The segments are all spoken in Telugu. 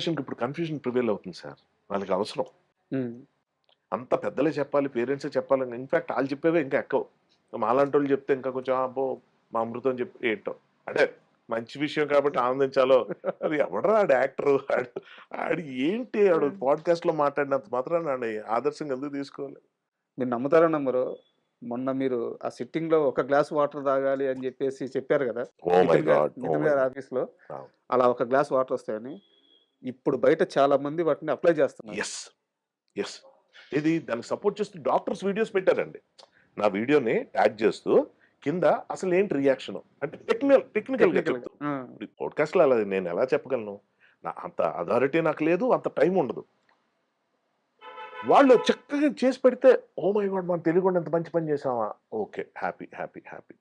జనరేషన్కి ఇప్పుడు కన్ఫ్యూజన్ ప్రివేల్ అవుతుంది సార్. వాళ్ళకి అవసరం. అంత పెద్దలే చెప్పాలి, పేరెంట్సే చెప్పాలి. ఇన్ఫాక్ట్ వాళ్ళు చెప్పేవే ఇంకా ఎక్కువ. మాలాంటి వాళ్ళు చెప్తే ఇంకా కొంచెం అబ్బో మా అమృతం చెప్పి ఏంటో అంటే మంచి విషయం కాబట్టి ఆనందించాలో. అది ఎవడరా ఆడు యాక్టర్, ఆడు ఆడు ఏంటి ఆడు పాడ్కాస్ట్ లో మాట్లాడినంత మాత్రం ఆడిని ఆదర్శంగా ఎందుకు తీసుకోవాలి? మీరు నమ్ముతారో నమ్మరో, మొన్న మీరు ఆ సిట్టింగ్‌లో ఒక గ్లాస్ వాటర్ తాగాలి అని జెప్పేసి చెప్పారు గదా! Oh my god, oh Nitin my గారి గాడ్. ఆఫీస్‌లో. అలా ఒక గ్లాస్ వాటర్ వస్తాయని. ఇప్పుడు బయట చాలా మంది వాటిని అప్లై జేస్తున్నారు. Yes, yes. ఇది దానికి సపోర్ట్ చేస్తూ డాక్టర్స్ వీడియోస్ పెట్టారండి. నా వీడియోని ట్యాగ్ చేస్తూ కింద అసలు ఏంటి రియాక్షన్ అంటే టెక్నికల్ గా టెక్నికల్‌గా. చెప్తూ. ఇప్పుడు పాడ్కాస్ట్ లో అలా నేను ఎలా చెప్పగలను? అంత అథారిటీ నాకు లేదు, అంత టైం ఉండదు. వాళ్ళు చక్కగా చేసి పెడితే ఓ మై గాడ్ మనం తెలియకుండా ఎంత మంచి పని చేసామా, okay, happy happy happy.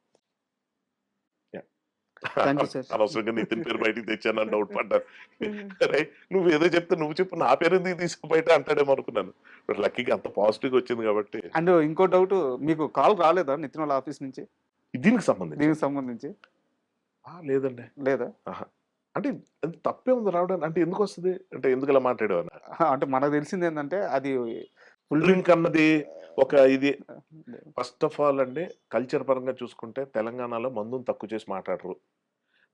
Thank you sir. అనవసరంగా నితిన్ పేరు బయటికి తెచ్చానని డౌట్ పడ్డాను. అరే నువ్వు ఏదో చెప్తే నువ్వు చెప్పు, నా పేరు ఎందుకు తీసి బయట అంటాడేమో అనుకున్నాను. బట్ లక్కీగా అంత పాజిటివ్ వచ్చింది కాబట్టి. అండ్ ఇంకో డౌటు, మీకు కాల్ రాలేదా నితిన్ వాళ్ళ ఆఫీస్ నుంచి? దీనికి సంబంధించి దీనికి సంబంధించి? లేదండి. లేదా? ఆహా. అంటే తప్పే ఉంది రావడానికి, అంటే ఎందుకు వస్తుంది అంటే ఎందుకు ఇలా మాట్లాడేవారు? అంటే మనకు తెలిసిందేందంటే అది ఫుల్ డ్రింక్ అన్నది ఒక ఇది ఫస్ట్ ఆఫ్ ఆల్ అండి, కల్చర్ పరంగా చూసుకుంటే తెలంగాణలో మందుని తక్కువ చేసి మాట్లాడరు.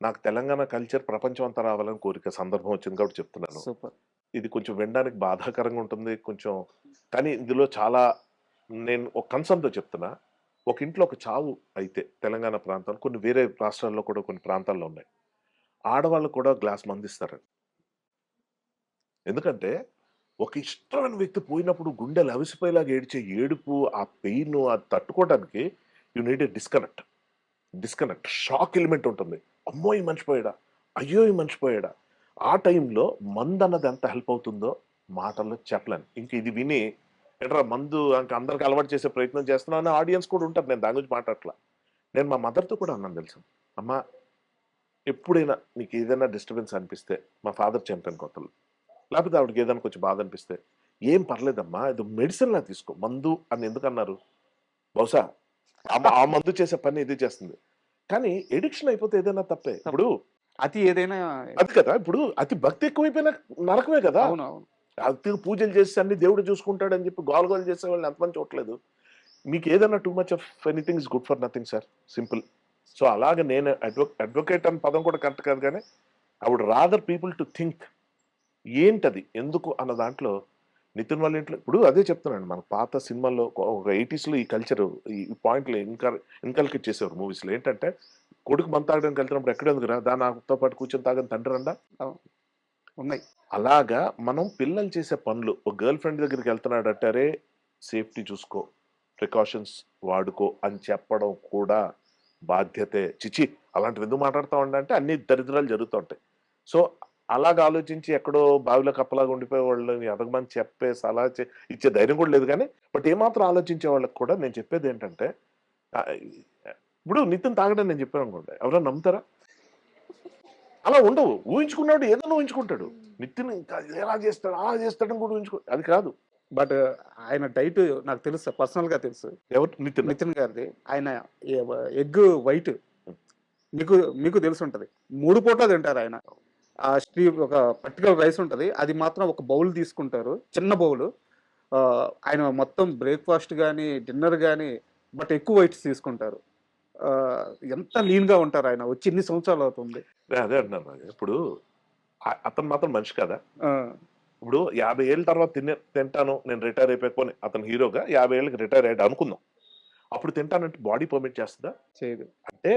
నాకు తెలంగాణ కల్చర్ ప్రపంచం అంతా రావాలని కోరిక, సందర్భం వచ్చింది కాబట్టి చెప్తున్నాను. సూపర్. ఇది కొంచెం వినడానికి బాధాకరంగా ఉంటుంది కొంచెం. కానీ ఇందులో చాలా నేను ఒక కన్సర్న్‌తో చెప్తున్నా. ఒక ఇంట్లో ఒక చావు అయితే తెలంగాణ ప్రాంతాలు, కొన్ని వేరే రాష్ట్రాల్లో కూడా కొన్ని ప్రాంతాల్లో ఉన్నాయి. ఆడవాళ్ళు కూడా గ్లాస్ మందిస్తారండి. ఎందుకంటే ఒక ఇష్టమైన వ్యక్తి పోయినప్పుడు గుండెలు అవిసిపోయేలాగా ఏడ్చే ఏడుపు, ఆ పెయిన్ అది తట్టుకోవడానికి you need a disconnect. Shock element ఉంటుంది. అమ్మో ఈ మనిషి పోయాడా, అయ్యో ఈ మనిషి పోయాడా. ఆ టైంలో మందు అన్నది ఎంత హెల్ప్ అవుతుందో మాటల్లో చెప్పలేను. ఇంక ఇది విని ఏంట్రా మందు ఇంక అందరికి అలవాటు చేసే ప్రయత్నం చేస్తున్నాను అని ఆడియన్స్ కూడా ఉంటారు. నేను దాని గురించి మాట్లాడట్లా. నేను మా మదర్‌తో కూడా అన్నాను తెలుసా, అమ్మా ఎప్పుడైనా నీకు ఏదైనా డిస్టర్బెన్స్ అనిపిస్తే, మా ఫాదర్ చనిపోయిన కొత్తలో, లేకపోతే ఆవిడకి ఏదైనా కొంచెం బాధ అనిపిస్తే, ఏం పర్లేదమ్మా ఇది మెడిసిన్‌లా తీసుకో. మందు అని ఎందుకన్నారు? బహుశా ఆ మందు చేసే పని ఇది చేస్తుంది. కానీ ఎడిక్షన్ అయిపోతే ఏదైనా తప్పే. ఇప్పుడు అతి ఏదైనా. అది కదా! ఇప్పుడు అతి భక్తి ఎక్కువైపోయినా నరకమే కదా! అవునవును. అతిగా పూజలు చేసి అన్ని దేవుడు చూసుకుంటాడని చెప్పి గోల గోల చేసేవాళ్ళని ఎంతమంది చూడట్లేదు. మీకేదన్నా too much of anything is good for nothing sir. Simple. So అలాగ నేను అడ్వొకేట్ అనే పదం కూడా కరెక్ట్ కాదు గానీ, I would rather people to think ఏంటది? ఎందుకు అన్న దాంట్లో నితిన్ వాళ్ళ ఇంట్లో ఇప్పుడు అదే చెప్తున్నాను. మన పాత సినిమాల్లో ఒక 80స్‌లో ఈ కల్చర్ ఈ పాయింట్లు ఇన్కల్కేట్ చేసేవారు మూవీస్‌లో. ఏంటంటే కొడుకు మందు తాగడానికి వెళ్తున్నప్పుడు ఎక్కడెందుకురా దా నాతో పాటు కూర్చొని తాగని తండ్రి రండా. అవును. ఉన్నాయి. అలాగా మనం పిల్లలు చేసే పనులు, ఒక గర్ల్ ఫ్రెండ్ దగ్గరికి వెళ్తున్నాడంటే అరే సేఫ్టీ చూసుకో, ప్రికాషన్స్ వాడుకో అని చెప్పడం కూడా బాధ్యతే. చిచి అలాంటివి ఎందుకు మాట్లాడతామండి అంటే అన్ని దరిద్రాలు జరుగుతూ ఉంటాయి. సో అలాగ ఆలోచించి ఎక్కడో బావిలో కప్పలాగా ఉండిపోయే వాళ్ళని ఎదగమని చెప్పే సలహా ఇచ్చే ధైర్యం కూడా లేదు కానీ, బట్ ఏమాత్రం ఆలోచించే వాళ్ళకి కూడా నేను చెప్పేది ఏంటంటే ఇప్పుడు నితిన్ తాగడం నేను చెప్పాను అనుకోండి, ఎవరైనా నమ్ముతారా? అలా ఉండవు. ఊహించుకున్నాడు ఏదైనా ఊహించుకుంటాడు. నితిన్ ఇంకా ఎలా చేస్తాడు, అలా చేస్తాడని కూడా అది కాదు. బట్ ఆయన డైట్ నాకు తెలుసు, పర్సనల్‌గా తెలుసు. ఎవరు? నితిన్. నితిన్ గారిది. ఆయన ఎగ్ వైట్ మీకు మీకు తెలిసుంటది. 3 పూటలా తింటారాయన. ఒక పర్టిక్యులర్ రైస్ ఉంటది. అది మాత్రం ఒక బౌల్ తీసుకుంటారు. చిన్న బౌలు. ఆయన మొత్తం బ్రేక్‌ఫాస్ట్ గాని, డిన్నర్ గాని బట్ ఎక్కువ వైట్స్ తీసుకుంటారు. ఆహ్, ఎంత లీన్‌గా ఉంటారాయన. వచ్చి ఇన్ని సంవత్సరాలు అవుతుంది. నేను అదే అంటున్నాను. ఇప్పుడు అతను మాత్రం మనిషి కాదా? ఆ! ఇప్పుడు 50 ఏళ్ల తర్వాత తింటాను నేను రిటైర్ అయిపోయి, పోనీ అతను హీరోగా 50 ఏళ్ళకి రిటైర్ అయ్యాడు అనుకుందాం. అప్పుడు తింటానంటే బాడీ పర్మిట్ చేస్తదా? చేయదు. అంటే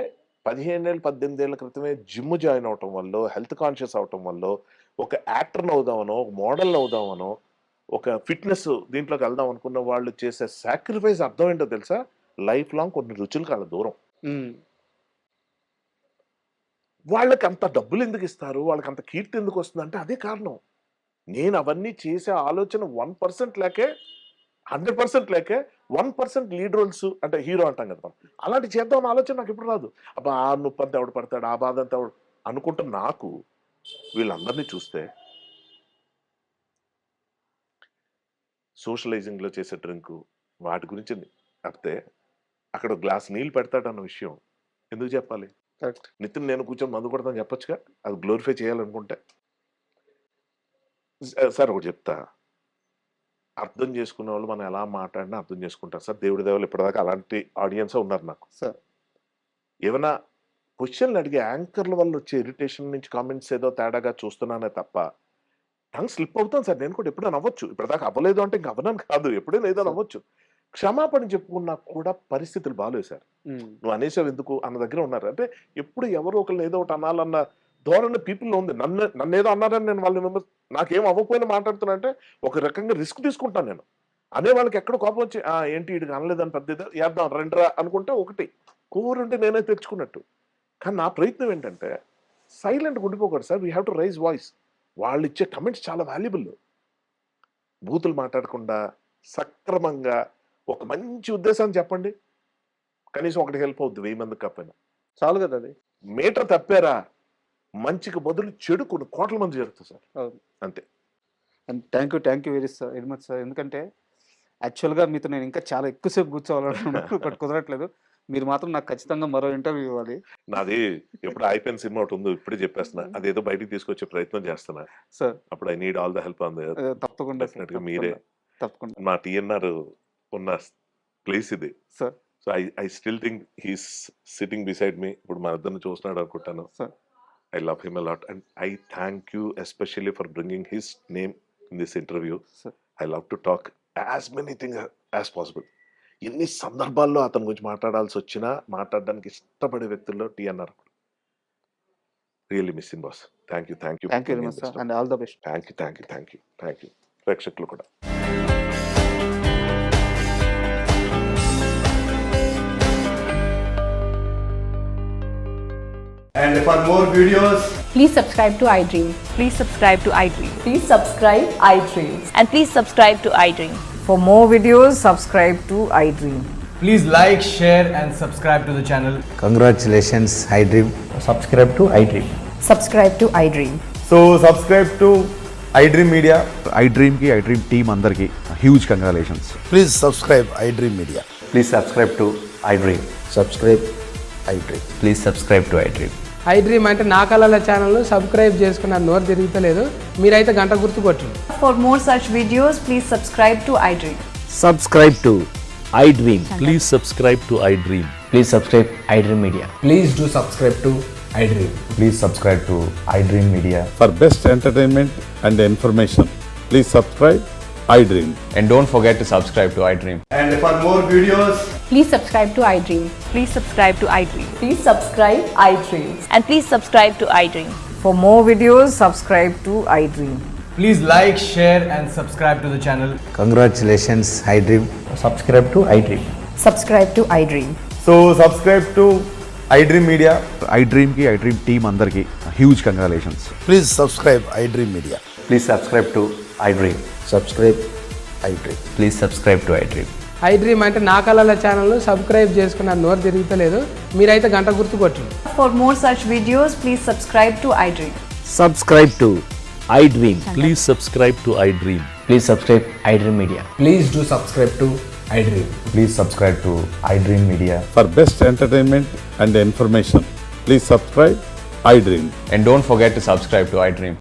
15 ఏళ్ళు, 18 ఏళ్ల క్రితమే జిమ్ జాయిన్ అవ్వటం వల్లో, హెల్త్ కాన్షియస్ అవ్వటం వల్లో, ఒక యాక్టర్‌ని అవుదామనో, ఒక మోడల్‌ని అవుదామనో, ఒక ఫిట్‌నెస్ దీంట్లోకి వెళ్దాం అనుకున్న వాళ్ళు చేసే సాక్రిఫైస్ అర్థం ఏంటో తెలుసా? లైఫ్ లాంగ్ కొన్ని రుచులకు ఆళ్ళ దూరం. హ్మ్. వాళ్ళకంత డబ్బులెందుకిస్తారు? వాళ్ళకంత కీర్తి ఎందుకొస్తుందంటే అదే కారణం. నేను అవన్నీ చేసే ఆలోచన 1% లేకే, 100% లేకే 1% లీడ్ రోల్స్ అంటే హీరో అంటాం కదా మనం. అలాంటివి చేద్దామన్న ఆలోచన నాకెప్పుడు రాదు. అబ్బా! ఆ నొప్పంతా ఎవడు పడతాడు? ఆ బాధంతా ఎవడు అనుకుంటున్న నాకు వీళ్ళందరిని చూస్తే సోషలైజింగ్‌లో చేసే డ్రింకు వాటి గురించి తప్పితే అక్కడ గ్లాస్ నీళ్ళు పెడతాడన్న విషయం ఎందుకు చెప్పాలి? కరెక్ట్. నితిన్ నేను కూర్చొని మందు కొడతాను చెప్పొచ్చుగా. అది గ్లోరిఫై చేయాలనుకుంటే. సార్ ఒకటి చెప్తా. అర్థం చేసుకునే వాళ్ళు మనం ఎలా మాట్లాడినా అర్థం చేసుకుంటారు సార్. దేవుడి దయ వల్ల ఇప్పటిదాకా అలాంటి ఆడియన్సే ఉన్నారు నాకు. సార్. ఏమైనా క్వెషన్‌లు అడిగే యాంకర్‌ల వల్ల వచ్చే ఇరిటేషన్ నుంచి కామెంట్స్ ఏదో తేడాగా చూస్తున్నానే తప్ప, టంగ్ స్లిప్ అవుతాను సార్. నేను కూడా ఎప్పుడైనా అవ్వచ్చు. ఇప్పటిదాకా అవ్వలేదు అంటే ఇంక అవ్వనని కాదు. ఎప్పుడైనా ఏదైనా సార్. అవ్వచ్చు. క్షమాపణ చెప్పుకున్నా కూడా పరిస్థితులు బాలేవు సార్. హ్మ్. నువ్వు అనేసావు ఎందుకు అన్న దగ్గర ఉన్నారు. అంటే ఎప్పుడు ఎవరో ఒకళ్ళని ఏదో ఒకటి అనాలన్న ధోరణి పీపుల్‌లో ఉంది. నన్నేదో అన్నారని నేను వాళ్ళని నాకేం అవ్వకపోయినా మాట్లాడుతున్నా అంటే ఒక రకంగా రిస్క్ తీసుకుంటాను నేను. అనే వాళ్ళకి ఎక్కడో కోపం వచ్చి ఏంటి ఈడికి అనలేదని పెద్ద ఏదో ఏద్దాం రండిరా అనుకుంటే ఒకటి. కూరుంటే నేనే తెచ్చుకున్నట్టు. కానీ నా ప్రయత్నం ఏంటంటే సైలెంట్‌గా ఉండిపోకూడదు sir. We have to raise voice. వాళ్ళు ఇచ్చే కమెంట్స్ చాలా వాల్యుబుల్. బూతులు మాట్లాడకుండా సక్రమంగా ఒక మంచి ఉద్దేశాన్ని చెప్పండి. కనీసం ఒకటి హెల్ప్ అవుద్ది 1000 మందికి కాకపోయినా. చాలు కదా అది. మీటర్ తప్పారా మంచికి బదులు చెడు కొన్ని కోట్ల మంది జరుగుతుంది సార్. అవును. అంతే. And thank you very much sir. ఎందుకంటే యాక్చువల్‌గా మీతో నేను ఇంకా చాలా ఎక్కువసేపు కూర్చోవాలనుకున్నాను. బట్ కుదరట్లేదు. మీరు మాత్రం నాకు ఖచ్చితంగా మరో ఇంటర్వ్యూ ఇవ్వాలి. నాది ఎప్పుడు అయిపోయిన సినిమా ఒకటి ఉందో ఇప్పుడే చెప్పేస్తున్నా. అదేదో బయటికి తీసుకొచ్చే ప్రయత్నం చేస్తున్నా. సార్. అప్పుడు I need all the help on the తప్పకుండా సార్. డెఫినెట్‌గా మీరే. తప్పకుండా. మా టీఎన్ఆర్ ఉన్న ప్లేస్ ఇది. Sir. So I still think he's sitting beside me. ఇప్పుడు మన ఇద్దరిని చూస్తున్నాడు అనుకుంటాను. Sir. I love him a lot and I thank you especially for bringing his name in this interview. Sir. I love to talk as many things as possible. ఎన్ని సందర్భాల్లో అతని గురించి మాట్లాడాల్సి వచ్చినా మాట్లాడడానికి ఇష్టపడే వ్యక్తుల్లో TNR. Really missing boss. Thank you very much sir. And all the best. Thank you ప్రేక్షకులు కూడా. And for more videos, Please subscribe to iDream. Please subscribe to iDream. Please subscribe iDreams. And please subscribe to iDream. For more videos, subscribe to iDream. please like, share, and subscribe to the channel. Congratulations, iDream. Subscribe to iDream. Subscribe to iDream. So, subscribe to iDream Media. iDream team అందరికి huge congratulations. Please subscribe iDream Media. Please subscribe to iDream. Subscribe iDream. Please subscribe to iDream. iDream అంటే నా కళల ఛానల్ను సబ్స్క్రైబ్ చేసుకున్న నోరు తిరుగుతలేదు. మీరైతే గంట గుర్తు కొట్టండి. For more such videos, please subscribe to iDream. Subscribe to iDream. Please subscribe to iDream. Please subscribe iDream Media. Please do subscribe to iDream. Please subscribe to iDream Media. For best entertainment and information, please subscribe iDream. And don't forget to subscribe to iDream. And for more videos, Please subscribe to iDream. Please subscribe to iDream. Please subscribe iDreams. And please subscribe to iDream. For more videos, subscribe to iDream. please like, share, and subscribe to the channel. Congratulations, iDream. Subscribe to iDream. Subscribe to iDream. So, subscribe to iDream Media. iDream team అందరికి huge congratulations. Please subscribe iDream Media. Please subscribe to iDream. Subscribe iDream. Please subscribe to iDream. iDream అంటే నా కళల ఛానల్ను సబ్స్క్రైబ్ చేసుకున్న నోరు తిరుగుతలేదు. మీరైతే గంట గుర్తు కొట్టండి. For more such videos, please subscribe to iDream. Subscribe to iDream. Please subscribe to iDream. Please subscribe iDream Media. Please do subscribe to iDream. Please subscribe to iDream Media. For best entertainment and information, please subscribe iDream. And don't forget to subscribe to iDream.